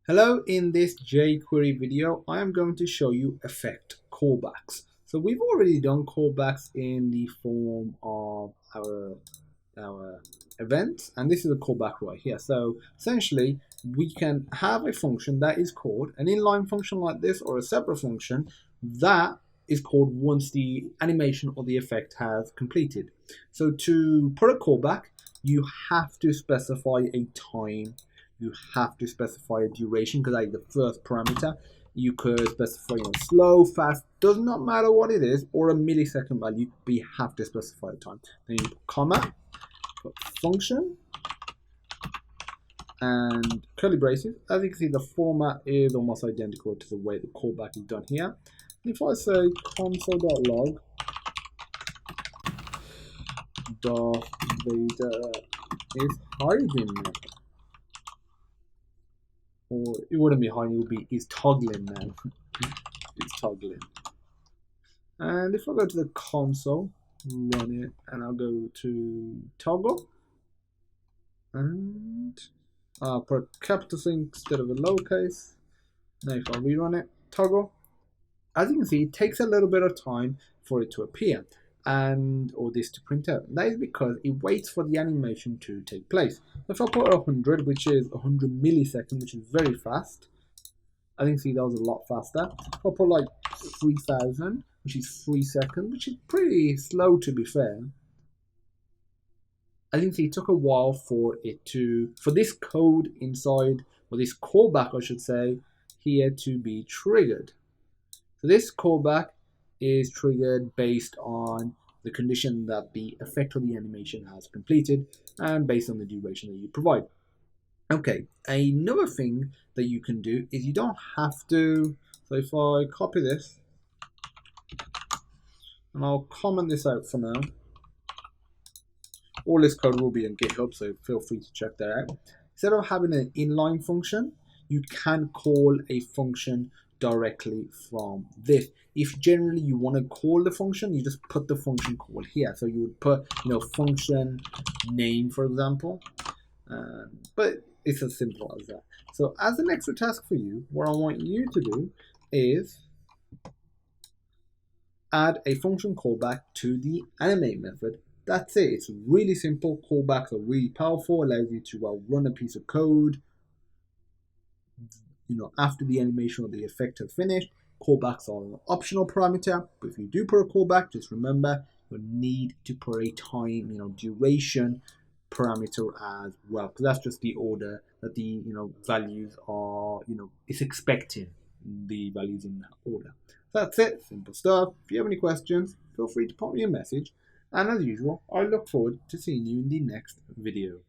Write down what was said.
Hello, in this jQuery video, I am going to show you effect callbacks. So we've already done callbacks in the form of our events, and this is a callback right here. So essentially, we can have a function that is called an inline function like this, or a separate function that is called once the animation or the effect has completed. So to put a callback, you have to specify a time. You have to specify a duration because that is the first parameter. You could specify slow, fast, does not matter what it is, or a millisecond value, but you have to specify the time. Then you put comma, put function, and curly braces. As you can see, the format is almost identical to the way the callback is done here. And if I say console.log data is hiding now, or it wouldn't be hiding, it would be is toggling now. It's toggling. And if I go to the console, run it, and I'll go to toggle, and I'll put a capital C instead of a lowercase. Now if I rerun it, toggle, as you can see, it takes a little bit of time for it to appear or this to print out. That is because it waits for the animation to take place. If I put 100, which is 100 milliseconds, which is very fast, I think see that was a lot faster. If I put like 3000, which is 3 seconds, which is pretty slow to be fair. I think it took a while for this code inside, or this callback I should say, here to be triggered. So this callback is triggered based on the condition that the effect of the animation has completed and based on the duration that you provide. Okay, another thing that you can do is you don't have to, so if I copy this and I'll comment this out for now. All this code will be on GitHub, so feel free to check that out. Instead of having an inline function, you can call a function directly from this. If generally you want to call the function, you just put the function call here. So you would put, function name, for example, but it's as simple as that. So as an extra task for you, what I want you to do is add a function callback to the animate method. That's it. It's really simple. Callbacks are really powerful. Allows you to run a piece of code, after the animation or the effect has finished. Callbacks are an optional parameter, but if you do put a callback, just remember you need to put a time, duration parameter as well, because that's just the order that the values are, it's expecting the values in that order. So that's it. Simple stuff. If you have any questions, feel free to pop me a message. And as usual, I look forward to seeing you in the next video.